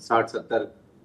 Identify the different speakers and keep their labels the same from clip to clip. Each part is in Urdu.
Speaker 1: 60-70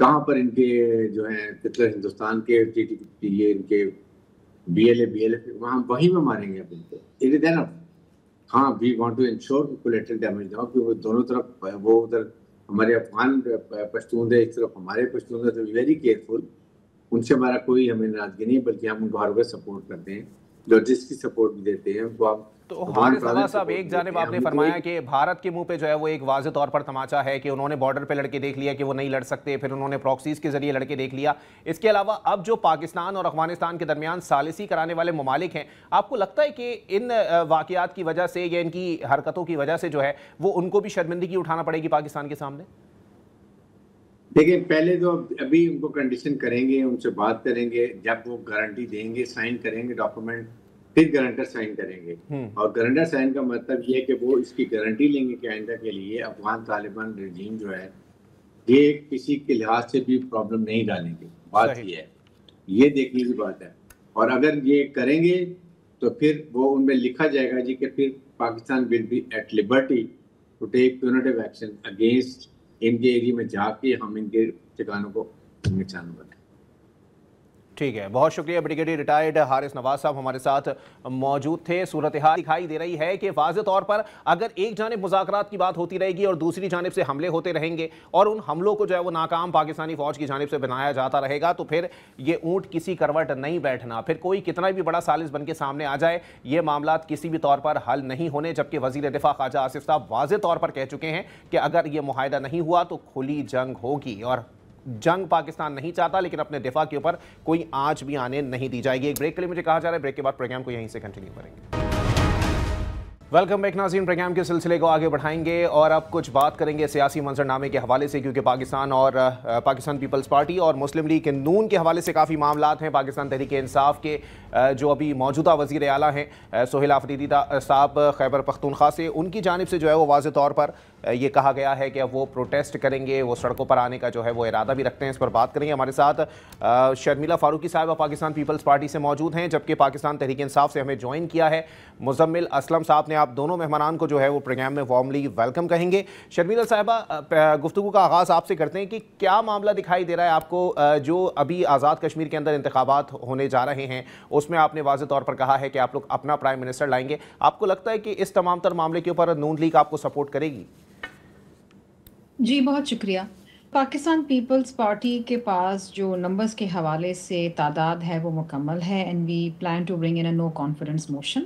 Speaker 1: کہاں پر ان کے جو ہیں ہندوستان کے یہ ان کے BLA وہاں وہیں میں ماریں گے ان کو. It is enough. ہاں we want to ensure collateral damage نہ ہو, کہ وہ دونوں طرف, وہ ادھر ہمارے افغان پشتون ہے, اس طرف ہمارے پشتون ہے, تو ویری کیئرفل. ان سے ہمارا کوئی ہمیں ناراضگی نہیں, بلکہ ہم ان کو ہر وقت سپورٹ کرتے ہیں, لاجسٹک سپورٹ بھی دیتے ہیں ان کو. ہم
Speaker 2: تو حارث نواز صاحب, ایک جانب آپ نے فرمایا کہ بھارت کے منہ پہ جو ہے وہ ایک واضح طور پر تماچا ہے کہ انہوں نے بارڈر پہ لڑکے دیکھ لیا کہ وہ نہیں لڑ سکتے, پھر انہوں نے پراکسیز کے ذریعے لڑکے دیکھ لیا. اس کے علاوہ اب جو پاکستان اور افغانستان کے درمیان ثالثی کرانے والے ممالک ہیں, آپ کو لگتا ہے کہ ان واقعات کی وجہ سے یا ان کی حرکتوں کی وجہ سے جو ہے وہ ان کو بھی شرمندگی اٹھانا پڑے گی پاکستان کے سامنے؟
Speaker 1: دیکھیں, پہلے تو ابھی ان کو کنڈیشن کریں گے, ان سے بات کریں گے, جب وہ گارنٹی دیں گے, سائن کریں گے ڈاکومنٹ, پھر گارنٹر سائن کریں گے. اور گارنٹر سائن کا مطلب یہ ہے کہ وہ اس کی گارنٹی لیں گے کہ آئندہ کے لیے افغان طالبان رجیم جو ہے یہ کسی کے لحاظ سے بھی پرابلم نہیں ڈالیں گے. بات یہ ہے, یہ دیکھنے کی بات ہے. اور اگر یہ کریں گے تو پھر وہ ان میں لکھا جائے گا جی کہ پھر Pakistan will be at liberty to take punitive action against ان کے ایریا میں جا کے ہم ان کے ٹھکانوں کو نشان بنائیں.
Speaker 2: ٹھیک ہے, بہت شکریہ. بریگیڈیئر ریٹائرڈ حارث نواز صاحب ہمارے ساتھ موجود تھے. صورتحال دکھائی دے رہی ہے کہ واضح طور پر اگر ایک جانب مذاکرات کی بات ہوتی رہے گی اور دوسری جانب سے حملے ہوتے رہیں گے اور ان حملوں کو جو ہے وہ ناکام پاکستانی فوج کی جانب سے بنایا جاتا رہے گا, تو پھر یہ اونٹ کسی کروٹ نہیں بیٹھنا. پھر کوئی کتنا بھی بڑا سازش بن کے سامنے آ جائے, یہ معاملات کسی بھی طور پر حل نہیں ہونے. جبکہ وزیر دفاع خواجہ آصف صاحب واضح طور پر کہہ چکے ہیں کہ اگر یہ معاہدہ نہیں ہوا تو کھلی جنگ ہوگی, اور جنگ پاکستان نہیں چاہتا, لیکن اپنے دفاع کے اوپر کوئی آنچ بھی آنے نہیں دی جائے گی. ایک بریک کے لیے مجھے کہا جا رہا ہے, بریک کے بعد پروگرام کو یہیں سے کنٹینیو کریں گے. ویلکم بیک ناظرین, پروگرام کے سلسلے کو آگے بڑھائیں گے اور اب کچھ بات کریں گے سیاسی منظرنامے کے حوالے سے, کیونکہ پاکستان پیپلز پارٹی اور مسلم لیگ نون کے حوالے سے کافی معاملات ہیں. پاکستان تحریک انصاف کے جو ابھی موجودہ وزیر اعلیٰ ہیں سہیل آفریدی صاحب خیبر پختونخوا سے, ان کی جانب سے جو ہے وہ واضح طور پر یہ کہا گیا ہے کہ اب وہ پروٹیسٹ کریں گے, وہ سڑکوں پر آنے کا جو ہے وہ ارادہ بھی رکھتے ہیں. اس پر بات کریں گے. ہمارے ساتھ شرمیلا فاروقی صاحبہ پاکستان پیپلز پارٹی سے موجود ہیں, جبکہ پاکستان تحریک انصاف سے ہمیں جوائن کیا ہے مزمل اسلم صاحب نے. آپ دونوں مہمانان کو جو ہے وہ پروگرام میں وارملی ویلکم کہیں گے. شرمیلا صاحبہ, گفتگو کا آغاز آپ سے کرتے ہیں کہ کیا معاملہ دکھائی دے رہا ہے آپ کو, جو ابھی آزاد کشمیر کے اندر انتخابات ہونے جا رہے ہیں اس میں آپ نے واضح طور پر کہا ہے کہ آپ لوگ اپنا پرائم منسٹر لائیں گے. آپ کو لگتا ہے کہ اس تمام تر معاملے کے اوپر نون لیگ آپ کو سپورٹ کرے گی؟
Speaker 3: جی بہت شکریہ. پاکستان پیپلز پارٹی کے پاس جو نمبرز کے حوالے سے تعداد ہے وہ مکمل ہے, and we plan to bring in a no confidence motion.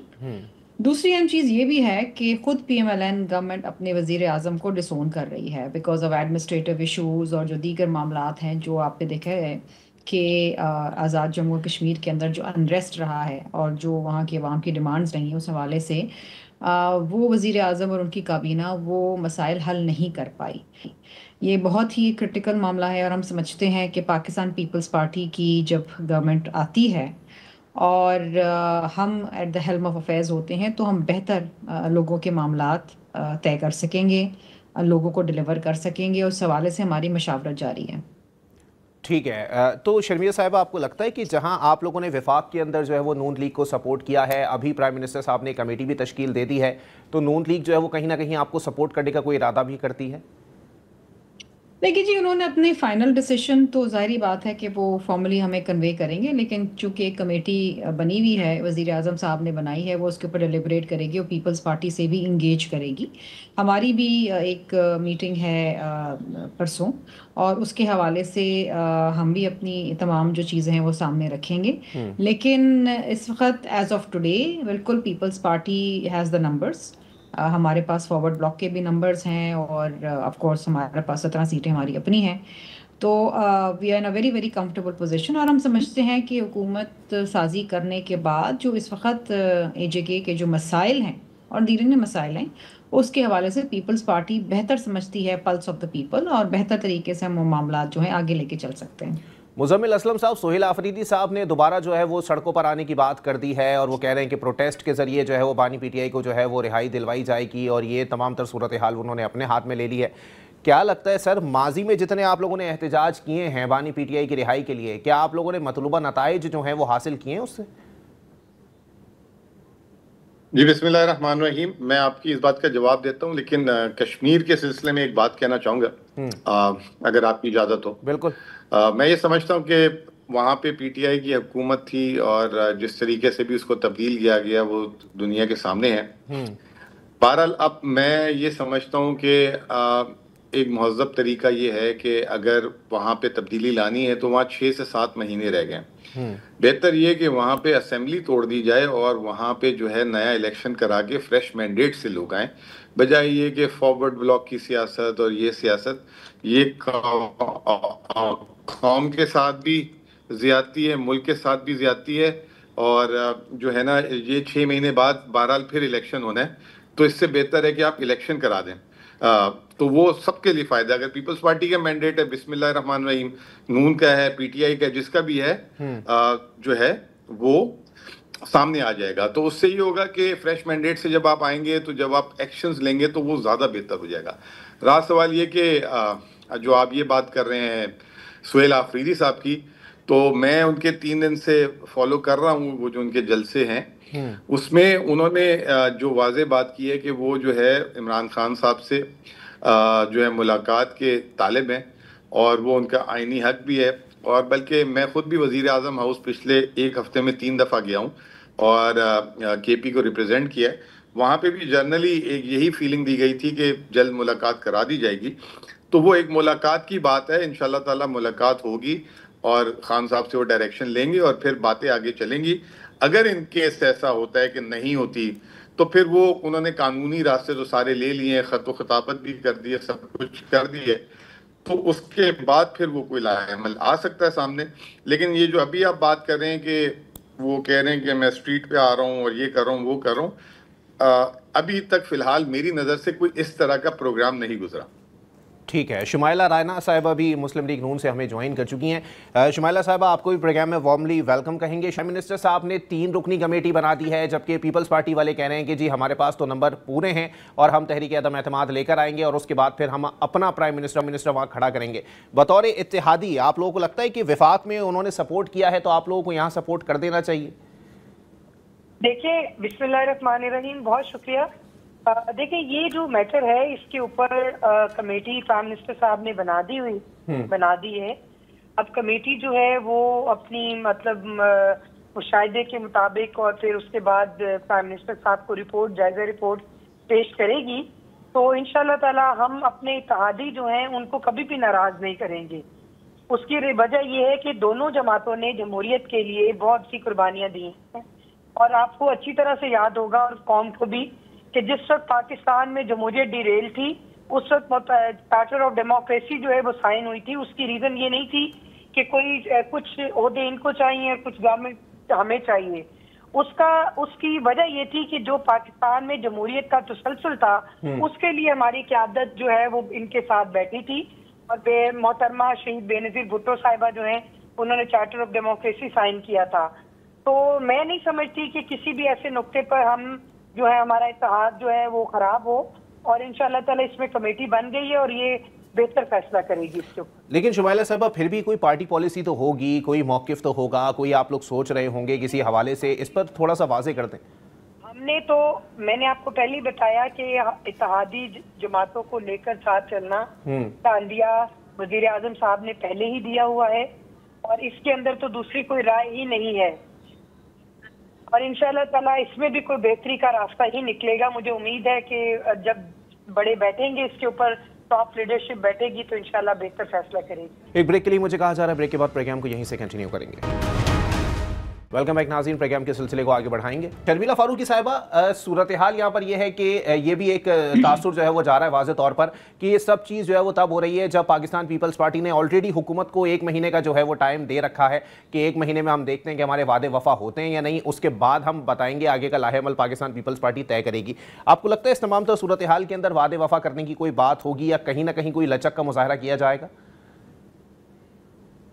Speaker 3: دوسری اہم چیز یہ بھی ہے کہ خود P M L N government اپنے وزیر اعظم کو ڈسون کر رہی ہے بیکاز آف ایڈمنسٹریٹو ایشوز اور جو دیگر معاملات ہیں جو آپ نے دیکھا ہے کہ آزاد جموں کشمیر کے اندر جو انریسٹ رہا ہے اور جو وہاں کی عوام کی ڈیمانڈز رہی ہیں, اس حوالے سے وہ وزیر اعظم اور ان کی کابینہ وہ مسائل حل نہیں کر پائی. یہ بہت ہی کرٹیکل معاملہ ہے اور ہم سمجھتے ہیں کہ پاکستان پیپلز پارٹی کی جب گورنمنٹ آتی ہے اور ہم at the helm of affairs ہوتے ہیں تو ہم بہتر لوگوں کے معاملات طے کر سکیں گے, لوگوں کو ڈیلیور کر سکیں گے, اور اس حوالے سے ہماری مشاورت جاری ہے.
Speaker 2: ٹھیک ہے. تو شرمیلا صاحبہ, آپ کو لگتا ہے کہ جہاں آپ لوگوں نے وفاق کے اندر جو ہے وہ نون لیگ کو سپورٹ کیا ہے, ابھی پرائم منسٹر صاحب نے کمیٹی بھی تشکیل دے دی ہے, تو نون لیگ جو ہے وہ کہیں نہ کہیں آپ کو سپورٹ کرنے کا کوئی ارادہ بھی کرتی ہے؟
Speaker 3: دیکھیے جی, انہوں نے اپنے فائنل ڈیسیشن تو ظاہری بات ہے کہ وہ فارملی ہمیں کنوے کریں گے, لیکن چونکہ ایک کمیٹی بنی ہوئی ہے, وزیر اعظم صاحب نے بنائی ہے, وہ اس کے اوپر ڈیلیبریٹ کرے گی اور پیپلز پارٹی سے بھی انگیج کرے گی. ہماری بھی ایک میٹنگ ہے پرسوں, اور اس کے حوالے سے ہم بھی اپنی تمام جو چیزیں ہیں وہ سامنے رکھیں گے. لیکن اس وقت ایز آف ٹوڈے بالکل Peoples Party has the numbers. ہمارے پاس فارورڈ بلاک کے بھی نمبرز ہیں, اور آف کورس ہمارے پاس 17 سیٹیں ہماری اپنی ہیں. تو we are in a very very comfortable position, اور ہم سمجھتے ہیں کہ حکومت سازی کرنے کے بعد جو اس وقت اے جے کے جو مسائل ہیں اور دیرینہ مسائل ہیں, اس کے حوالے سے پیپلز پارٹی بہتر سمجھتی ہے پلس آف دا پیپل, اور بہتر طریقے سے ہم وہ معاملات جو ہیں آگے لے کے چل سکتے ہیں.
Speaker 2: مزمل اسلم صاحب, سہیل آفریدی صاحب نے دوبارہ جو ہے وہ سڑکوں پر آنے کی بات کر دی ہے, اور وہ کہہ رہے ہیں کہ پروٹیسٹ کے ذریعے جو ہے وہ بانی پی ٹی آئی کو جو ہے وہ رہائی دلوائی جائے گی, اور یہ تمام تر صورتحال انہوں نے اپنے ہاتھ میں لے لی ہے. کیا لگتا ہے سر, ماضی میں جتنے آپ لوگوں نے احتجاج کیے ہیں بانی پی ٹی آئی کی رہائی کے لیے, کیا آپ لوگوں نے مطلوبہ نتائج جو ہیں وہ حاصل کیے ہیں اس سے؟
Speaker 4: جی بسم اللہ الرحمن الرحیم. میں آپ کی اس بات کا جواب دیتا ہوں، لیکن کشمیر کے سلسلے میں ایک بات کہنا چاہوں گا اگر آپ کی اجازت ہو.
Speaker 2: بالکل.
Speaker 4: میں یہ سمجھتا ہوں کہ وہاں پہ پی ٹی آئی کی حکومت تھی اور جس طریقے سے بھی اس کو تبدیل کیا گیا وہ دنیا کے سامنے ہے. بہرحال اب میں یہ سمجھتا ہوں کہ ایک مہذب طریقہ یہ ہے کہ اگر وہاں پہ تبدیلی لانی ہے تو وہاں 6 سے 7 مہینے رہ گئے. بہتر یہ کہ وہاں پہ اسمبلی توڑ دی جائے اور وہاں پہ جو ہے نیا الیکشن کرا کے فریش مینڈیٹ سے لوگ آئیں، بجائے یہ کہ فارورڈ بلاک کی سیاست اور یہ سیاست یہ قوم کے ساتھ بھی زیادتی ہے، ملک کے ساتھ بھی زیادتی ہے. اور جو ہے نا یہ 6 مہینے بعد بہرحال پھر الیکشن ہونا ہے، تو اس سے بہتر ہے کہ آپ الیکشن کرا دیں. تو وہ سب کے لیے فائدہ. اگر پیپلز پارٹی کا مینڈیٹ ہے، بسم اللہ الرحمن الرحیم، نون کا ہے، پی ٹی آئی کا، جس کا بھی ہے، جو ہے وہ سامنے آ جائے گا. تو اس سے یہ ہوگا کہ فریش مینڈیٹ سے جب آپ آئیں گے تو جب آپ ایکشنز لیں گے تو وہ زیادہ بہتر ہو جائے گا. رہا سوال یہ کہ جو آپ یہ بات کر رہے ہیں سہیل آفریدی صاحب کی، تو میں ان کے 3 دن سے فالو کر رہا ہوں وہ جو ان کے جلسے ہیں. اس میں انہوں نے جو واضح بات کی ہے کہ وہ جو ہے عمران خان صاحب سے جو ہے ملاقات کے طالب ہیں اور وہ ان کا آئینی حق بھی ہے. اور بلکہ میں خود بھی وزیر اعظم ہاؤس پچھلے 1 ہفتے میں 3 دفعہ گیا ہوں اور کے پی کو ریپرزینٹ کیا ہے. وہاں پہ بھی جرنلی ایک یہی فیلنگ دی گئی تھی کہ جلد ملاقات کرا دی جائے گی. تو وہ ایک ملاقات کی بات ہے، انشاءاللہ تعالی ملاقات ہوگی اور خان صاحب سے وہ ڈائریکشن لیں گے اور پھر باتیں آگے چلیں گی. اگر ان کیس ایسا ہوتا ہے کہ نہیں ہوتی تو پھر وہ انہوں نے قانونی راستے تو سارے لے لیے ہیں، خط و خطابت بھی کر دی ہے، سب کچھ کر دی ہے، تو اس کے بعد پھر وہ کوئی لایا عمل آ سکتا ہے سامنے. لیکن یہ جو ابھی آپ بات کر رہے ہیں کہ وہ کہہ رہے ہیں کہ میں اسٹریٹ پہ آ رہا ہوں اور یہ کر رہا ہوں وہ کر رہا ہوں، ابھی تک فی الحال میری نظر سے کوئی اس طرح کا پروگرام نہیں گزرا.
Speaker 2: ٹھیک ہے. شمائلہ رائنا صاحبہ بھی مسلم لیگ نون سے ہمیں جوائن کر چکی ہیں. شمائلہ صاحبہ آپ کو بھی پروگرام میں وارملی ویلکم کہیں گے. پرائم منسٹر صاحب نے 3 رکنی کمیٹی بنا دی ہے، جبکہ پیپلز پارٹی والے کہہ رہے ہیں کہ جی ہمارے پاس تو نمبر پورے ہیں اور ہم تحریک عدم اعتماد لے کر آئیں گے اور اس کے بعد پھر ہم اپنا پرائم منسٹر وہاں کھڑا کریں گے. بطور اتحادی آپ لوگوں کو لگتا ہے کہ وفاق میں انہوں نے سپورٹ کیا ہے تو آپ لوگوں کو یہاں سپورٹ کر دینا چاہیے؟
Speaker 5: دیکھیں بسم اللہ الرحمن الرحیم، بہت شکریہ. دیکھیں یہ جو میٹر ہے اس کے اوپر کمیٹی پرائم منسٹر صاحب نے بنا دی ہے. اب کمیٹی جو ہے وہ اپنی مطلب مشاہدے کے مطابق اور پھر اس کے بعد پرائم منسٹر صاحب کو جائزہ رپورٹ پیش کرے گی. تو انشاءاللہ تعالی ہم اپنے اتحادی جو ہیں ان کو کبھی بھی ناراض نہیں کریں گے. اس کی وجہ یہ ہے کہ دونوں جماعتوں نے جمہوریت کے لیے بہت سی قربانیاں دی ہیں اور آپ کو اچھی طرح سے یاد ہوگا اور قوم کو بھی کہ جس وقت پاکستان میں جمہوریت ڈی ریل تھی اس وقت چارٹر آف ڈیموکریسی جو ہے وہ سائن ہوئی تھی. اس کی ریزن یہ نہیں تھی کہ کوئی کچھ عہدے ان کو چاہیے اور کچھ گورنمنٹ ہمیں چاہیے. اس کی وجہ یہ تھی کہ جو پاکستان میں جمہوریت کا تسلسل تھا اس کے لیے ہماری قیادت جو ہے وہ ان کے ساتھ بیٹھی تھی. اور محترمہ شہید بے نظیر بھٹو صاحبہ جو ہیں انہوں نے چارٹر آف ڈیموکریسی سائن کیا تھا. تو میں نہیں سمجھتی کہ کسی بھی ایسے نقطے پر ہم جو ہے ہمارا اتحاد جو ہے وہ خراب ہو، اور انشاءاللہ تعالی اس میں کمیٹی بن گئی ہے اور یہ بہتر فیصلہ کرے گی اس کے اوپر.
Speaker 2: لیکن شمائلہ صاحبہ پھر بھی کوئی پارٹی پالیسی تو ہوگی، کوئی موقف تو ہوگا، کوئی آپ لوگ سوچ رہے ہوں گے کسی حوالے سے، اس پر تھوڑا سا واضح کر دیں.
Speaker 5: میں نے آپ کو پہلے ہی بتایا کہ اتحادی جماعتوں کو لے کر ساتھ چلنا کا عندیہ وزیر اعظم صاحب نے پہلے ہی دیا ہوا ہے اور اس کے اندر تو دوسری کوئی رائے ہی نہیں ہے. اور انشاءاللہ تعالیٰ اس میں بھی کوئی بہتری کا راستہ ہی نکلے گا. مجھے امید ہے کہ جب بڑے بیٹھیں گے اس کے اوپر، ٹاپ لیڈرشپ بیٹھے گی تو انشاءاللہ بہتر فیصلہ کرے گی.
Speaker 2: ایک بریک کے لیے مجھے کہا جا رہا ہے، بریک کے بعد پروگرام کو یہیں سے کنٹینیو کریں گے. ویلکم بیک ناظرین، پروگرام کے سلسلے کو آگے بڑھائیں گے. شرمیلہ فاروقی صاحبہ، صورتحال یہاں پر یہ ہے کہ یہ بھی ایک تاثر جو ہے وہ جا رہا ہے واضح طور پر کہ یہ سب چیز جو ہے وہ تب ہو رہی ہے جب پاکستان پیپلز پارٹی نے آلریڈی حکومت کو 1 مہینے کا جو ہے وہ ٹائم دے رکھا ہے کہ 1 مہینے میں ہم دیکھتے ہیں کہ ہمارے وعدے وفا ہوتے ہیں یا نہیں، اس کے بعد ہم بتائیں گے، آگے کا لاہ عمل پاکستان پیپلز پارٹی طے کرے گی. آپ کو لگتا ہے اس تمام تر صورتحال کے اندر وعدے وفا کرنے کی کوئی بات ہوگی یا کہیں نہ کہیں کوئی لچک کا مظاہرہ کیا جائے گا؟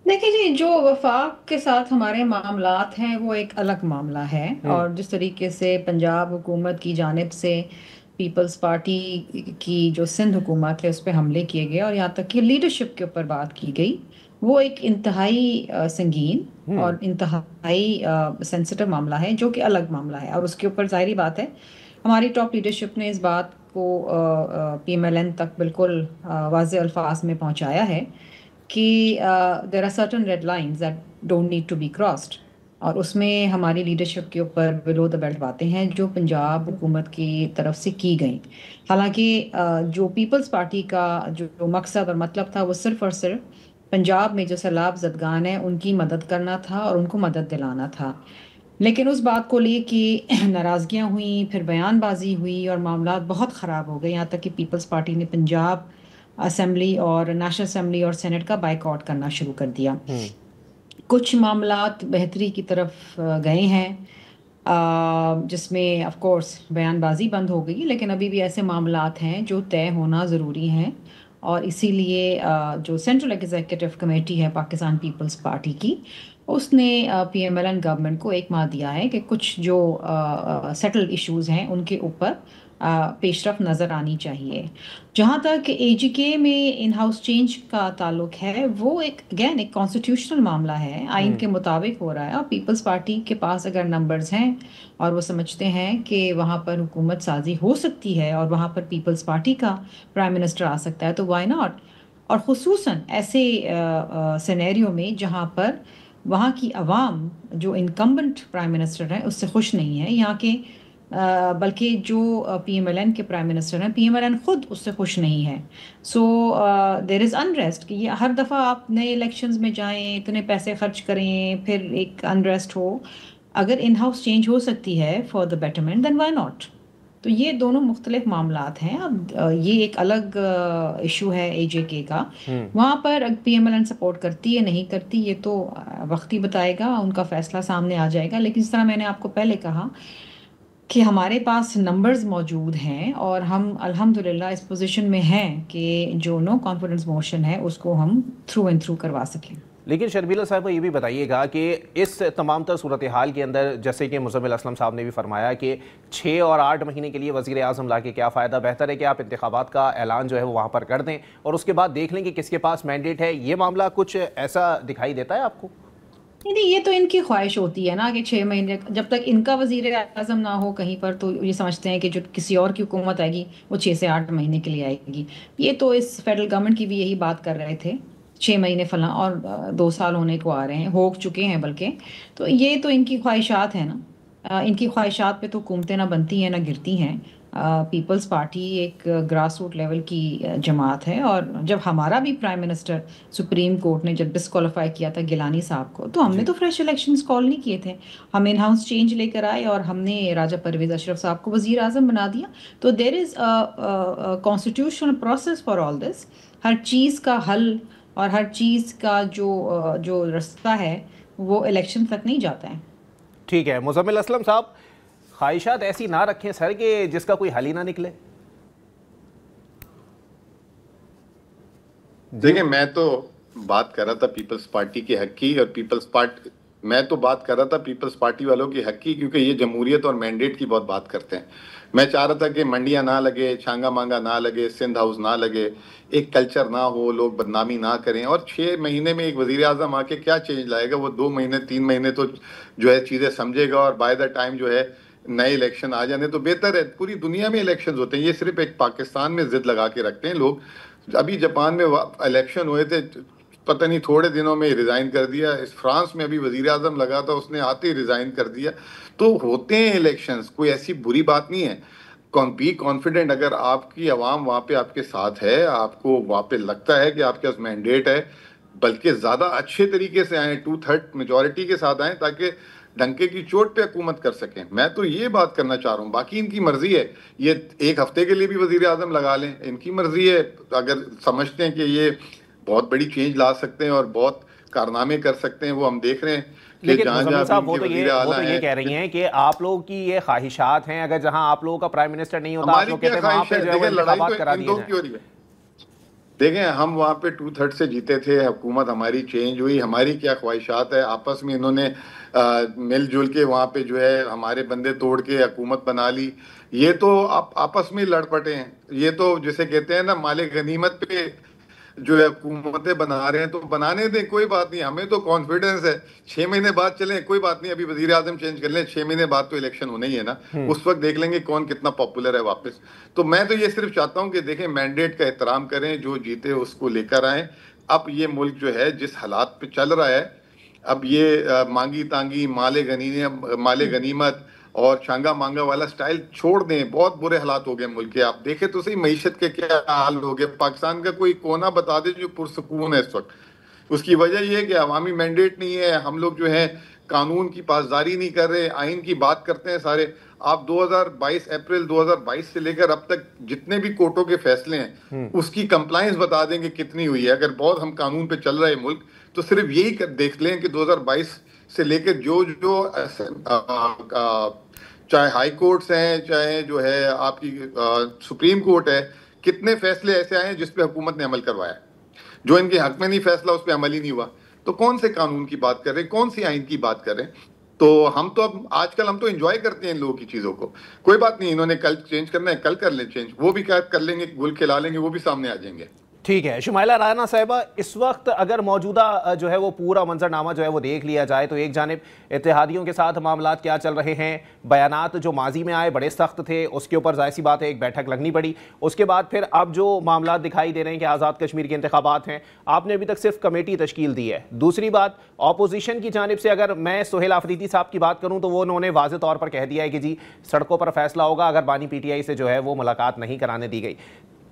Speaker 3: دیکھیں جی، جو وفاق کے ساتھ ہمارے معاملات ہیں وہ ایک الگ معاملہ ہے، اور جس طریقے سے پنجاب حکومت کی جانب سے پیپلز پارٹی کی جو سندھ حکومت ہے اس پہ حملے کیے گئے اور یہاں تک کہ لیڈرشپ کے اوپر بات کی گئی، وہ ایک انتہائی سنگین اور انتہائی سینسٹیو معاملہ ہے، جو کہ الگ معاملہ ہے، اور اس کے اوپر ظاہری بات ہے ہماری ٹاپ لیڈرشپ نے اس بات کو پی ایم ایل این تک بالکل واضح الفاظ میں پہنچایا ہے کہ there are certain red lines that don't need to be crossed, اور اس میں ہماری لیڈرشپ کے اوپر بلو دا بیلٹ باتیں ہیں جو پنجاب حکومت کی طرف سے کی گئیں۔ حالانکہ جو پیپلز پارٹی کا جو مقصد اور مطلب تھا وہ صرف اور صرف پنجاب میں جو سیلاب زدگان ہیں ان کی مدد کرنا تھا اور ان کو مدد دلانا تھا، لیکن اس بات کو لے کے ناراضگیاں ہوئیں، پھر بیان بازی ہوئی اور معاملات بہت خراب ہو گئے، یہاں تک کہ پیپلز پارٹی نے پنجاب اسمبلی اور نیشنل اسمبلی اور سینٹ کا بائیکاٹ کرنا شروع کر دیا۔ کچھ معاملات بہتری کی طرف گئے ہیں جس میں آف کورس بیان بازی بند ہو گئی، لیکن ابھی بھی ایسے معاملات ہیں جو طے ہونا ضروری ہیں، اور اسی لیے جو سینٹرل ایگزیکٹو کمیٹی ہے پاکستان پیپلز پارٹی کی، اس نے P M L N government کو ایک ماہ دیا ہے کہ کچھ جو سیٹلڈ ایشوز ہیں ان کے اوپر پیش رفت نظر آنی چاہیے۔ جہاں تک اے جی کے میں ان ہاؤس چینج کا تعلق ہے، وہ ایک کانسٹیٹیوشنل معاملہ ہے، آئین کے مطابق ہو رہا ہے، اور پیپلز پارٹی کے پاس اگر نمبرز ہیں اور وہ سمجھتے ہیں کہ وہاں پر حکومت سازی ہو سکتی ہے اور وہاں پر پیپلز پارٹی کا پرائم منسٹر آ سکتا ہے تو وائی ناٹ، اور خصوصاً ایسے سینیریو میں جہاں پر وہاں کی عوام جو انکمبنٹ پرائم منسٹر ہیں اس سے خوش نہیں ہے، یہاں کے بلکہ جو پی ایم ایل این کے پرائم منسٹر ہیں، پی ایم ایل این خود اس سے خوش نہیں ہے۔ سو دیر از انریسٹ کہ یہ ہر دفعہ آپ نئے الیکشنز میں جائیں، اتنے پیسے خرچ کریں، پھر ایک انریسٹ ہو۔ اگر ان ہاؤس چینج ہو سکتی ہے for the betterment then why not. تو یہ دونوں مختلف معاملات ہیں۔ اب یہ ایک الگ ایشو ہے اے جے کے کا، وہاں پر P M L N support کرتی ہے نہیں کرتی یہ تو وقت ہی بتائے گا، ان کا فیصلہ سامنے آ جائے گا، لیکن جس طرح میں نے آپ کو پہلے کہا کہ ہمارے پاس نمبرز موجود ہیں اور ہم الحمدللہ اس پوزیشن میں ہیں کہ جو نو کانفیڈنس موشن ہے اس کو ہم تھرو اینڈ تھرو کروا سکیں۔
Speaker 2: لیکن شرمیلا صاحب یہ بھی بتائیے گا کہ اس تمام تر صورتحال کے اندر جیسے کہ مزمل اسلم صاحب نے بھی فرمایا کہ 6 اور 8 مہینے کے لیے وزیر اعظم لا کے کیا فائدہ، بہتر ہے کہ آپ انتخابات کا اعلان جو ہے وہ وہاں پر کر دیں اور اس کے بعد دیکھ لیں کہ کس کے پاس مینڈیٹ ہے۔ یہ معاملہ کچھ ایسا دکھائی دیتا ہے آپ کو؟
Speaker 3: نہیں، یہ تو ان کی خواہش ہوتی ہے نا کہ 6 مہینے جب تک ان کا وزیر اعظم نہ ہو کہیں پر تو یہ سمجھتے ہیں کہ جو کسی اور کی حکومت آئے گی وہ 6 سے 8 مہینے کے لیے آئے گی۔ یہ تو اس فیڈرل گورنمنٹ کی بھی یہی بات کر رہے تھے، 6 مہینے فلاں اور 2 سال ہونے کو آ رہے ہیں، ہو چکے ہیں بلکہ، تو یہ تو ان کی خواہشات ہیں نا، ان کی خواہشات پہ تو حکومتیں نہ بنتی ہیں نہ گرتی ہیں۔ پیپلز پارٹی ایک گراس روٹ لیول کی جماعت ہے، اور جب ہمارا بھی پرائم منسٹر سپریم کورٹ نے جب ڈسکوالیفائی کیا تھا گیلانی صاحب کو تو ہم نے تو فریش الیکشنز کال نہیں کیے تھے، ہم ان ہاؤس چینج لے کر آئے اور ہم نے راجہ پرویز اشرف صاحب کو وزیر اعظم بنا دیا۔ تو دیر از کانسٹیٹیوشنل پروسیس فار آل دس، ہر چیز کا حل اور ہر چیز کا جو رستہ ہے وہ الیکشن تک نہیں جاتا ہے۔
Speaker 2: ٹھیک ہے مزمل اسلم صاحب، خواہشات ایسی نہ رکھیں سر کہ جس کا کوئی حل ہی نہ نکلے۔
Speaker 4: دیکھیں میں تو بات کر رہا تھا پیپلز پارٹی کے حق کی، اور میں تو بات کر رہا تھا پیپلز پارٹی والوں کی حق کی، کیونکہ یہ جمہوریت اور مینڈیٹ کی بہت بات کرتے ہیں۔ میں چاہ رہا تھا کہ منڈیاں نہ لگے، چھانگا مانگا نہ لگے، سندھ ہاؤس نہ لگے، ایک کلچر نہ ہو، لوگ بدنامی نہ کریں، اور 6 مہینے میں ایک وزیر اعظم آ کے کیا چینج لائے گا؟ وہ 2 مہینے 3 مہینے تو جو ہے چیزیں سمجھے گا، اور بائی دا ٹائم جو ہے نئے الیکشن آ جانے تو بہتر ہے۔ پوری دنیا میں الیکشنز ہوتے ہیں، یہ صرف ایک پاکستان میں ضد لگا کے رکھتے ہیں لوگ۔ ابھی جاپان میں الیکشن ہوئے تھے، پتہ نہیں تھوڑے دنوں میں ریزائن کر دیا۔ فرانس میں ابھی وزیر اعظم لگا تھا، اس نے آتے ہی ریزائن کر دیا۔ تو ہوتے ہیں الیکشنز، کوئی ایسی بری بات نہیں ہے۔ بی کانفیڈنٹ، اگر آپ کی عوام وہاں پہ آپ کے ساتھ ہے، آپ کو وہاں پہ لگتا ہے کہ آپ کے پاس مینڈیٹ ہے، بلکہ زیادہ اچھے طریقے سے آئیں، 2/3 میجورٹی کے ساتھ آئیں تاکہ ڈنکے کی چوٹ پہ حکومت کر سکیں۔ میں تو یہ بات کرنا چاہ رہا ہوں، باقی ان کی مرضی ہے، یہ 1 ہفتے کے لیے بھی وزیر اعظم لگا لیں، ان کی مرضی ہے۔ اگر سمجھتے ہیں کہ یہ بہت بڑی چینج لا سکتے ہیں اور بہت کارنامے کر سکتے ہیں، وہ ہم دیکھ رہے ہیں۔
Speaker 2: لیکن مزمل صاحب وہ تو یہ کہہ رہی ہیں کہ آپ لوگوں کی یہ خواہشات ہیں، اگر جہاں آپ لوگوں کا پرائم منسٹر نہیں ہوتا آپ لوگ کہتے ہیں وہاں پہ جو ہے انتخابات کرا دیے جائیں۔
Speaker 4: دیکھیں ہم وہاں پہ 2/3 سے جیتے تھے, حکومت ہماری چینج ہوئی, ہماری کیا خواہشات ہے, آپس میں انہوں نے مل جل کے وہاں پہ جو ہے ہمارے بندے توڑ کے حکومت بنا لی. یہ تو آپس میں لڑ پٹے ہیں, یہ تو جسے کہتے ہیں نا مال غنیمت پہ جو ہے حکومتیں بنا رہے ہیں, تو بنانے دیں, کوئی بات نہیں, ہمیں تو کانفیڈنس ہے. 6 مہینے بعد چلیں, کوئی بات نہیں, ابھی وزیر اعظم چینج کر لیں, 6 مہینے بعد تو الیکشن ہونا ہی ہے نا, اس وقت دیکھ لیں گے کون کتنا پاپولر ہے واپس. تو میں تو یہ صرف چاہتا ہوں کہ دیکھیں مینڈیٹ کا احترام کریں, جو جیتے اس کو لے کر آئیں. اب یہ ملک جو ہے جس حالات پہ چل رہا ہے, اب یہ مانگی تانگی مال غنیمت اور چانگا مانگا والا سٹائل چھوڑ دیں. بہت برے حالات ہو گئے ملک کے, آپ دیکھیں تو صحیح معیشت کے کیا حال ہو گئے. پاکستان کا کوئی کونا بتا دے جو پرسکون ہے اس وقت. اس کی وجہ یہ ہے کہ عوامی مینڈیٹ نہیں ہے, ہم لوگ جو ہیں قانون کی پاسداری نہیں کر رہے, آئین کی بات کرتے ہیں سارے. آپ 2022 اپریل 2022 سے لے کر اب تک جتنے بھی کورٹوں کے فیصلے ہیں اس کی کمپلائنس بتا دیں کہ کتنی ہوئی ہے. اگر بہت ہم قانون پہ چل رہے ملک تو صرف یہی دیکھ لیں کہ 2022 سے لے کے جو چاہے ہائی کورٹس ہیں, چاہے جو ہے آپ کی سپریم کورٹ ہے, کتنے فیصلے ایسے آئے ہیں جس پہ حکومت نے عمل کروایا. جو ان کے حق میں نہیں فیصلہ اس پہ عمل ہی نہیں ہوا. تو کون سے قانون کی بات کر رہے ہیں, کون سی آئین کی بات کر رہے ہیں. تو ہم تو اب آج کل ہم تو انجوائے کرتے ہیں ان لوگوں کی چیزوں کو. کوئی بات نہیں, انہوں نے کل چینج کرنا ہے, کل کر لیں چینج, وہ بھی کر لیں گے, گل کھلا لیں گے, وہ بھی سامنے آ جائیں گے.
Speaker 2: ٹھیک ہے. شمائلہ رانا صاحبہ, اس وقت اگر موجودہ جو ہے وہ پورا منظرنامہ جو ہے وہ دیکھ لیا جائے تو ایک جانب اتحادیوں کے ساتھ معاملات کیا چل رہے ہیں, بیانات جو ماضی میں آئے بڑے سخت تھے, اس کے اوپر ظاہر سی بات ہے ایک بیٹھک لگنی پڑی. اس کے بعد پھر اب جو معاملات دکھائی دے رہے ہیں کہ آزاد کشمیر کے انتخابات ہیں, آپ نے ابھی تک صرف کمیٹی تشکیل دی ہے. دوسری بات, اپوزیشن کی جانب سے اگر میں سہیل آفریدی صاحب کی بات کروں تو وہ انہوں نے واضح طور پر کہہ دیا ہے کہ جی سڑکوں پر فیصلہ ہوگا اگر بانی پی ٹی آئی سے جو ہے وہ ملاقات نہیں کرانے دی گئی.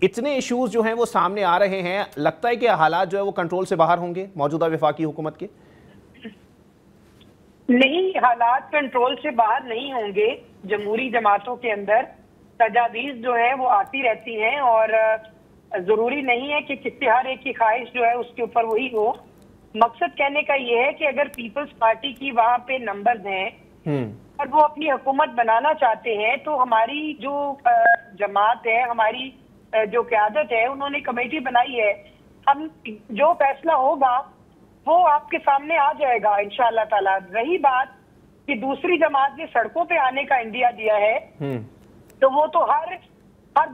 Speaker 2: اتنے ایشوز جو ہیں وہ سامنے آ رہے ہیں, لگتا ہے کہ حالات جو ہے وہ کنٹرول سے باہر ہوں گے موجودہ وفاقی حکومت کے؟
Speaker 5: نہیں, حالات کنٹرول سے باہر نہیں ہوں گے. جمہوری جماعتوں کے اندر تجاویز جو ہیں وہ آتی رہتی ہیں, اور ضروری نہیں ہے کہ کسی ہر ایک کی خواہش جو ہے اس کے اوپر وہی ہو. مقصد کہنے کا یہ ہے کہ اگر پیپلز پارٹی کی وہاں پہ نمبرز ہیں اور وہ اپنی حکومت بنانا چاہتے ہیں, تو ہماری جو جماعت ہے, ہماری جو قیادت ہے, انہوں نے کمیٹی بنائی ہے. ہم جو فیصلہ ہوگا وہ آپ کے سامنے آ جائے گا انشاءاللہ تعالیٰ. رہی بات کہ دوسری جماعت نے سڑکوں پہ آنے کا انڈیا دیا ہے, تو وہ تو ہر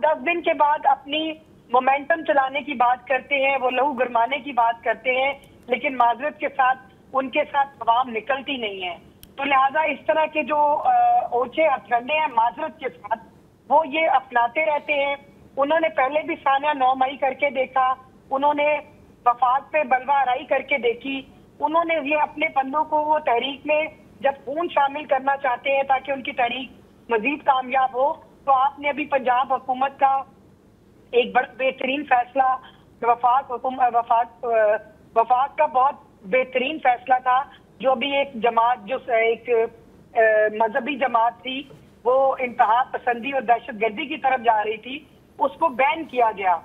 Speaker 5: 10 دن کے بعد اپنی مومنٹم چلانے کی بات کرتے ہیں, وہ لہو گرمانے کی بات کرتے ہیں, لیکن معذرت کے ساتھ ان کے ساتھ عوام نکلتی نہیں ہے. تو لہٰذا اس طرح کے جو اوچھے ہتھکنڈے ہیں معذرت کے ساتھ, وہ یہ اپناتے رہتے ہیں. انہوں نے پہلے بھی سانحہ 9 مئی کر کے دیکھا, انہوں نے وفاق پہ بلوہ آرائی کر کے دیکھی, انہوں نے یہ اپنے بندوں کو وہ تحریک میں جب خون شامل کرنا چاہتے ہیں تاکہ ان کی تحریک مزید کامیاب ہو. تو آپ نے ابھی پنجاب حکومت کا ایک بڑا بہترین فیصلہ, وفاق کا بہت بہترین فیصلہ تھا, جو ابھی ایک جماعت جو ایک مذہبی جماعت تھی وہ انتہا پسندی اور دہشت گردی کی طرف جا رہی تھی, اس کو بین کیا گیا.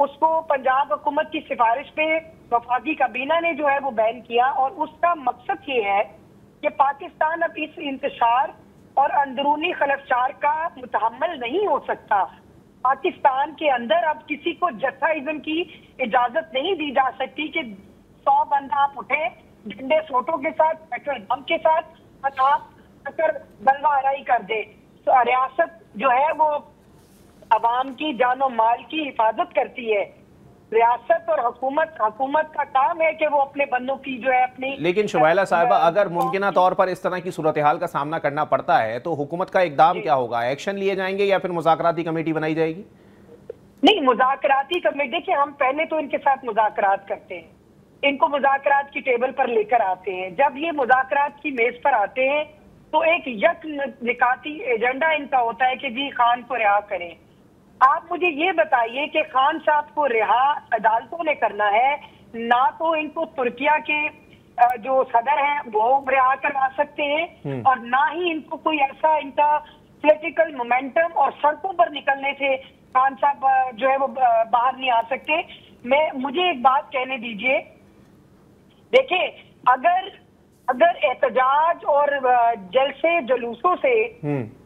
Speaker 5: اس کو پنجاب حکومت کی سفارش پہ وفاقی کابینہ نے جو ہے وہ بین کیا, اور اس کا مقصد یہ ہے کہ پاکستان اب اس انتشار اور اندرونی خلفشار کا متحمل نہیں ہو سکتا. پاکستان کے اندر اب کسی کو جتھائزم کی اجازت نہیں دی جا سکتی کہ 100 بندہ آپ اٹھے ڈنڈے سوٹوں کے ساتھ, پیٹرول بم کے ساتھ آپ بلوہ آرائی کر دے. تو ریاست جو ہے وہ عوام کی جان و مال کی حفاظت کرتی ہے. ریاست اور حکومت کا کام ہے کہ وہ اپنے بندوں کی جو ہے اپنی.
Speaker 2: لیکن شمائلہ صاحبہ, اگر ممکنہ طور پر اس طرح کی صورتحال کا سامنا کرنا پڑتا ہے تو حکومت کا اقدام کیا ہوگا؟ ایکشن لیے جائیں گے یا پھر مذاکراتی کمیٹی بنائی جائے گی؟
Speaker 5: نہیں, مذاکراتی کمیٹی, دیکھیں ہم پہلے تو ان کے ساتھ مذاکرات کرتے ہیں, ان کو مذاکرات کی ٹیبل پر لے کر آتے ہیں. جب یہ مذاکرات کی میز پر آتے ہیں تو ایک یک نکاتی ایجنڈا ان کا ہوتا ہے کہ جی خان کو رہا کریں. آپ مجھے یہ بتائیے کہ خان صاحب کو رہا عدالتوں نے کرنا ہے, نہ تو ان کو ترکیہ کے جو صدر ہیں وہ رہا کروا سکتے ہیں, اور نہ ہی ان کو کوئی ایسا ان کا پولیٹیکل مومنٹم اور سڑکوں پر نکلنے سے خان صاحب جو ہے وہ باہر نہیں آ سکتے. مجھے ایک بات کہنے دیجئے, دیکھیں اگر احتجاج اور جلسے جلوسوں سے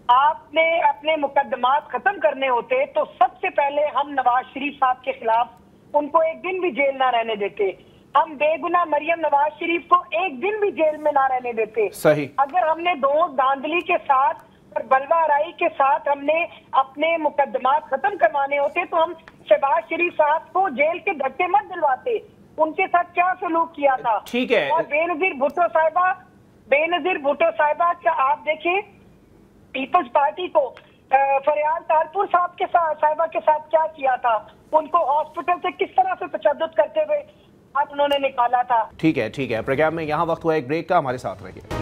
Speaker 5: آپ نے اپنے مقدمات ختم کرنے ہوتے تو سب سے پہلے ہم نواز شریف صاحب کے خلاف ان کو ایک دن بھی جیل نہ رہنے دیتے. ہم بے گناہ مریم نواز شریف کو ایک دن بھی جیل میں نہ رہنے دیتے.
Speaker 2: صحیح.
Speaker 5: اگر ہم نے داندلی کے ساتھ اور بلوہ آرائی کے ساتھ ہم نے اپنے مقدمات ختم کروانے ہوتے تو ہم شہباز شریف صاحب کو جیل کے دھکے مت دلواتے. ان کے ساتھ کیا سلوک کیا تھا.
Speaker 2: ٹھیک ہے.
Speaker 5: اور بے نظیر بھٹو صاحبہ کیا آپ دیکھیں پیپلز پارٹی کو فریال تالپور صاحبہ کے ساتھ کیا کیا تھا. ان کو ہاسپٹل سے کس طرح سے تشدد کرتے ہوئے انہوں نے نکالا تھا.
Speaker 2: ٹھیک ہے. پروگرام میں یہاں وقت ہوا ایک بریک کا, ہمارے ساتھ رہیے.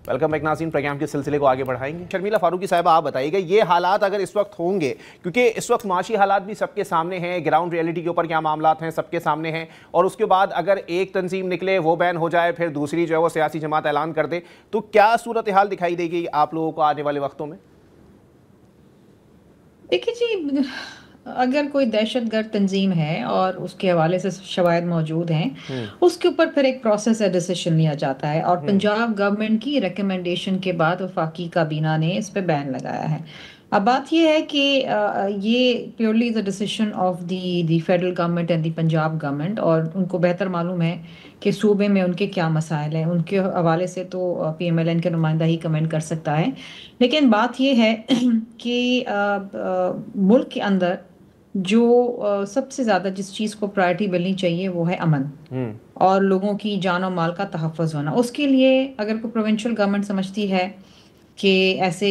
Speaker 2: ویلکم بیک ناظرین, پروگرام کے سلسلے کو آگے بڑھائیں گے. شرمیلا فاروقی صاحبہ آپ بتائیے گا یہ حالات اگر اس وقت ہوں گے, کیونکہ اس وقت معاشی حالات بھی سب کے سامنے ہیں, گراؤنڈ ریئلٹی کے اوپر کیا معاملات ہیں سب کے سامنے ہیں, اور اس کے بعد اگر ایک تنظیم نکلے وہ بین ہو جائے پھر دوسری جو ہے وہ سیاسی جماعت اعلان کر دے, تو کیا صورتحال دکھائی دے گی آپ لوگوں کو آنے والے وقتوں میں؟
Speaker 3: دیکھیے جی, اگر کوئی دہشت گرد تنظیم ہے اور اس کے حوالے سے شواہد موجود ہیں, اس کے اوپر پھر ایک پروسیس ہے, ڈیسیشن لیا جاتا ہے, اور پنجاب گورنمنٹ کی ریکمنڈیشن کے بعد وفاقی کابینہ نے اس پہ بین لگایا ہے. اب بات یہ ہے کہ یہ purely the decision of the federal government and the Punjab government, اور ان کو بہتر معلوم ہے کہ صوبے میں ان کے کیا مسائل ہیں. ان کے حوالے سے تو پی ایم ایل این کا نمائندہ ہی کمنٹ کر سکتا ہے, لیکن بات یہ ہے کہ ملک کے اندر جو سب سے زیادہ جس چیز کو پرائرٹی ملنی چاہیے وہ ہے امن اور لوگوں کی جان و مال کا تحفظ ہونا. اس کے لیے اگر کوئی پروونشل گورنمنٹ سمجھتی ہے کہ ایسے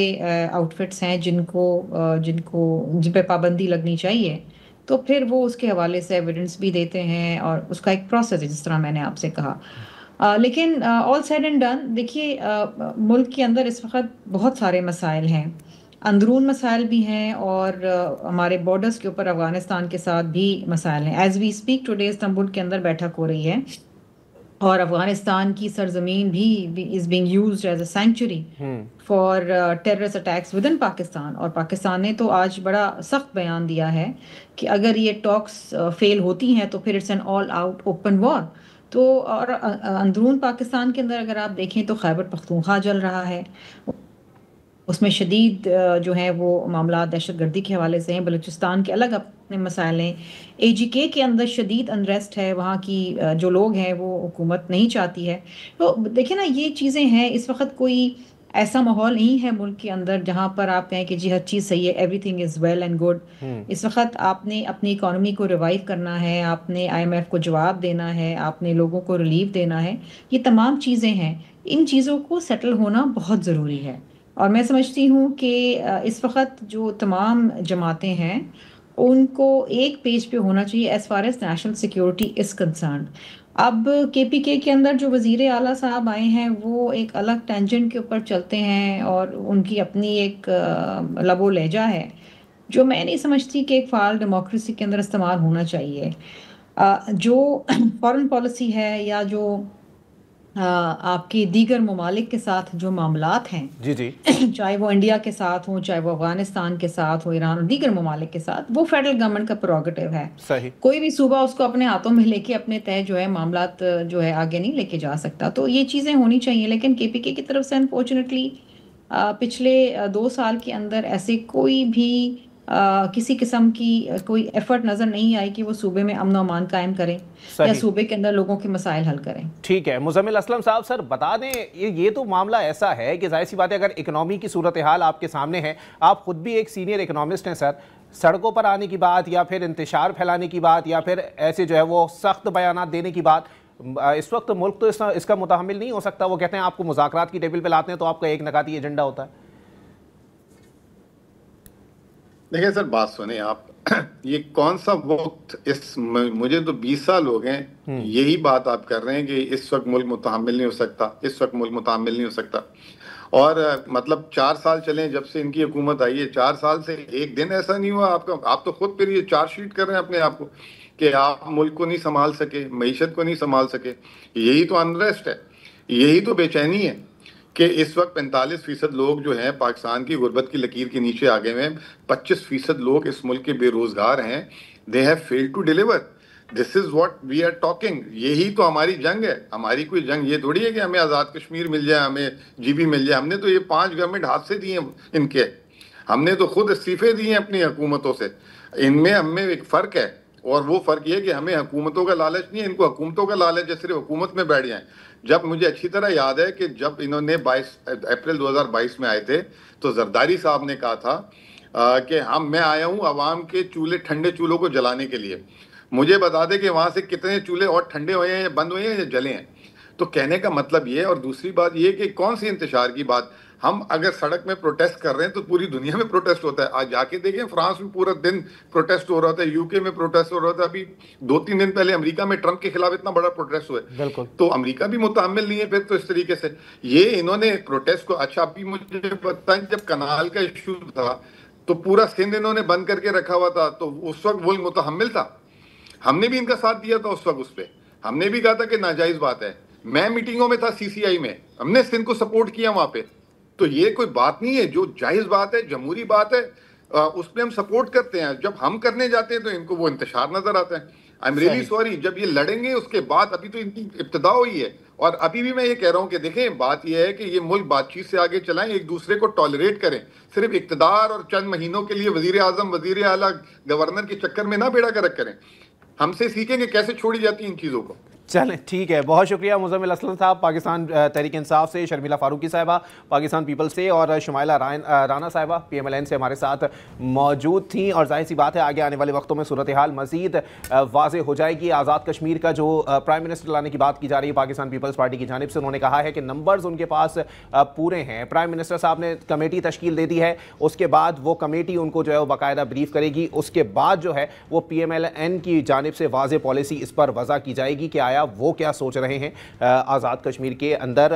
Speaker 3: آؤٹ فٹس ہیں جن پہ پابندی لگنی چاہیے, تو پھر وہ اس کے حوالے سے ایویڈنس بھی دیتے ہیں, اور اس کا ایک پروسیس ہے جس طرح میں نے آپ سے کہا. لیکن آل سیڈ اینڈ ڈن, دیکھیے ملک کے اندر اس وقت بہت سارے مسائل ہیں, اندرون مسائل بھی ہیں, اور ہمارے بارڈرز کے اوپر افغانستان کے ساتھ بھی مسائل ہیں. As we speak today Istanbul کے اندر بیٹھک ہو رہی ہے, اور افغانستان کی سرزمین بھی is being used as a sanctuary for terrorist attacks with in Pakistan. اور پاکستان نے تو آج بڑا سخت بیان دیا ہے کہ اگر یہ ٹاکس فیل ہوتی ہیں تو پھر it's an all out open war. تو اور اندرون پاکستان کے اندر اگر آپ دیکھیں تو خیبر پختونخوا جل رہا ہے, اس میں شدید جو ہے وہ معاملات دہشت گردی کے حوالے سے ہیں. بلوچستان کے الگ اپنے مسائل ہیں. اے جی کے اندر شدید انریسٹ ہے, وہاں کی جو لوگ ہیں وہ حکومت نہیں چاہتی ہے. تو دیکھیں نا یہ چیزیں ہیں. اس وقت کوئی ایسا ماحول نہیں ہے ملک کے اندر جہاں پر آپ کہیں کہ جی ہر چیز صحیح ہے, everything is well and good. اس وقت آپ نے اپنی اکانومی کو ریوائیو کرنا ہے, آپ نے آئی ایم ایف کو جواب دینا ہے, آپ نے لوگوں کو ریلیف دینا ہے. یہ تمام چیزیں ہیں, ان چیزوں کو سیٹل ہونا بہت ضروری ہے. اور میں سمجھتی ہوں کہ اس وقت جو تمام جماعتیں ہیں ان کو ایک پیج پہ ہونا چاہیے as far as national security is concerned. اب کے پی کے اندر جو وزیر اعلیٰ صاحب آئے ہیں وہ ایک الگ ٹینجنٹ کے اوپر چلتے ہیں, اور ان کی اپنی ایک لب و لہجہ ہے جو میں نہیں سمجھتی کہ ایک فعال ڈیموکریسی کے اندر استعمال ہونا چاہیے. جو فارن پالیسی ہے یا جو آپ کی دیگر ممالک کے ساتھ جو معاملات ہیں,
Speaker 2: جی
Speaker 3: چاہے وہ انڈیا کے ساتھ ہوں, چاہے وہ افغانستان کے ساتھ ہو, ایران اور دیگر ممالک کے ساتھ, وہ فیڈرل گورنمنٹ کا پروگیٹو ہے.
Speaker 2: صحیح.
Speaker 3: کوئی بھی صوبہ اس کو اپنے ہاتھوں میں لے کے اپنے تہہ جو ہے معاملات جو ہے آگے نہیں لے کے جا سکتا. تو یہ چیزیں ہونی چاہیے. لیکن کے پی کے کی طرف سے انفارچونیٹلی پچھلے 2 سال کے اندر ایسے کوئی بھی کسی قسم کی کوئی ایفرٹ نظر نہیں آئی کہ وہ صوبے میں امن و امان قائم کریں یا صوبے کے اندر لوگوں کے مسائل حل کریں.
Speaker 2: ٹھیک ہے. مزمل اسلم صاحب, سر بتا دیں یہ تو معاملہ ایسا ہے کہ ظاہر سی بات ہے اگر اکنامی کی صورتحال آپ کے سامنے ہے, آپ خود بھی ایک سینئر اکنامسٹ ہیں سر, سڑکوں پر آنے کی بات یا پھر انتشار پھیلانے کی بات یا پھر ایسے جو ہے وہ سخت بیانات دینے کی بات, اس وقت ملک تو اس کا متحمل نہیں ہو سکتا. وہ کہتے ہیں آپ کو مذاکرات کی ٹیبل پہ لاتے ہیں تو آپ کا ایک نکاتی ایجنڈا ہوتا ہے.
Speaker 4: دیکھیں سر بات سنیں آپ, یہ کون سا وقت, مجھے تو 20 سال ہو گئے یہی بات آپ کر رہے ہیں کہ اس وقت ملک متحمل نہیں ہو سکتا, اس وقت ملک متحمل نہیں ہو سکتا. اور مطلب 4 سال چلیں جب سے ان کی حکومت آئی ہے, 4 سال سے ایک دن ایسا نہیں ہوا آپ کا. آپ تو خود پھر یہ چارج شیٹ کر رہے ہیں اپنے آپ کو کہ آپ ملک کو نہیں سنبھال سکے, معیشت کو نہیں سنبھال سکے. یہی تو انریسٹ ہے, یہی تو بے چینی ہے کہ اس وقت 45% لوگ جو ہیں پاکستان کی غربت کی لکیر کے نیچے آ گئے ہیں. 25% لوگ اس ملک کے بے روزگار ہیں. they have failed to deliver. this is what we are talking. یہی تو ہماری جنگ ہے. ہماری کوئی جنگ یہ تھوڑی ہے کہ ہمیں آزاد کشمیر مل جائے, ہمیں جی بی مل جائے. ہم نے تو یہ 5 گورنمنٹ ہاتھ سے دیے ان کے, ہم نے تو خود استعفے دیے ہیں اپنی حکومتوں سے. ان میں ہم میں ایک فرق ہے. اور وہ فرق یہ ہے کہ ہمیں حکومتوں کا لالچ نہیں ہے، ان کو حکومتوں کا لالچ ہے، صرف حکومت میں بیٹھ جائیں. جب مجھے اچھی طرح یاد ہے کہ جب انہوں نے 22 اپریل 2022 میں آئے تھے تو زرداری صاحب نے کہا تھا کہ میں آیا ہوں عوام کے چولہے، ٹھنڈے چولہوں کو جلانے کے لیے. مجھے بتا دے کہ وہاں سے کتنے چولہے اور ٹھنڈے ہوئے ہیں یا بند ہوئے ہیں یا جلے ہیں. تو کہنے کا مطلب یہ ہے. اور دوسری بات یہ کہ کون سی انتشار کی بات، ہم اگر سڑک میں پروٹیسٹ کر رہے ہیں تو پوری دنیا میں پروٹیسٹ ہوتا ہے. آج جا کے دیکھیں فرانس میں پورا دن پروٹیسٹ ہو رہا تھا، یو کے میں پروٹیسٹ ہو رہا تھا. ابھی 2-3 دن پہلے امریکہ میں ٹرمپ کے خلاف اتنا بڑا پروٹیسٹ ہوا ہے.
Speaker 2: بالکل.
Speaker 4: تو امریکہ بھی متحمل نہیں ہے پھر تو اس طریقے سے. یہ انہوں نے پروٹیسٹ کو، اچھا ابھی مجھے بتائیں جب کنال کا ایشو تھا تو پورا سندھ انہوں نے بند کر کے رکھا ہوا تھا، تو اس وقت وہ متحمل تھا. ہم نے بھی ان کا ساتھ دیا تھا اس وقت، اس پہ ہم نے بھی کہا تھا کہ ناجائز بات ہے. میں میٹنگوں میں تھا CCI میں، ہم نے سندھ کو سپورٹ کیا وہاں پہ. تو یہ کوئی بات نہیں ہے، جو جائز بات ہے، جمہوری بات ہے، اس پہ ہم سپورٹ کرتے ہیں. جب ہم کرنے جاتے ہیں تو ان کو وہ انتشار نظر آتا ہے. I am really sorry. جب یہ لڑیں گے اس کے بعد، ابھی تو ان کی ابتدا ہوئی ہے. اور ابھی بھی میں یہ کہہ رہا ہوں کہ دیکھیں بات یہ ہے کہ یہ ملک بات چیت سے آگے چلائیں، ایک دوسرے کو ٹالریٹ کریں. صرف اقتدار اور چند مہینوں کے لیے وزیر اعظم، وزیر اعلیٰ، گورنر کے چکر میں نہ بیڑا گرک کریں. ہم سے سیکھیں کہ کیسے چھوڑی جاتی ہیں ان چیزوں کو.
Speaker 2: چلیں ٹھیک ہے، بہت شکریہ مزمل اسلم صاحب پاکستان تحریک انصاف سے، شرمیلا فاروقی صاحبہ پاکستان پیپل سے، اور شمائلہ رانا صاحبہ PMLN سے ہمارے ساتھ موجود تھیں. اور ظاہر سی بات ہے آگے آنے والے وقتوں میں صورتحال مزید واضح ہو جائے گی. آزاد کشمیر کا جو پرائم منسٹر لانے کی بات کی جا رہی ہے پاکستان پیپلز پارٹی کی جانب سے، انہوں نے کہا ہے کہ نمبرز ان کے پاس پورے ہیں. پرائم منسٹر صاحب نے کمیٹی تشکیل دے دی ہے، اس کے بعد وہ کمیٹی ان کو جو ہے وہ باقاعدہ بریف کرے گی. اس کے بعد جو ہے وہ PMLN کی جانب سے واضح پالیسی اس پر وضع کی جائے گی کہ آیا وہ کیا سوچ رہے ہیں آزاد کشمیر کے اندر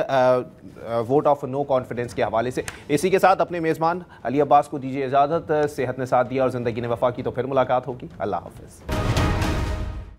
Speaker 2: ووٹ آف نو کانفیڈنس کے حوالے سے. اسی کے ساتھ اپنے میزبان علی عباس کو دیجیے اجازت. صحت نے ساتھ دیا اور زندگی نے وفا کی، تو پھر ملاقات ہوگی. اللہ حافظ.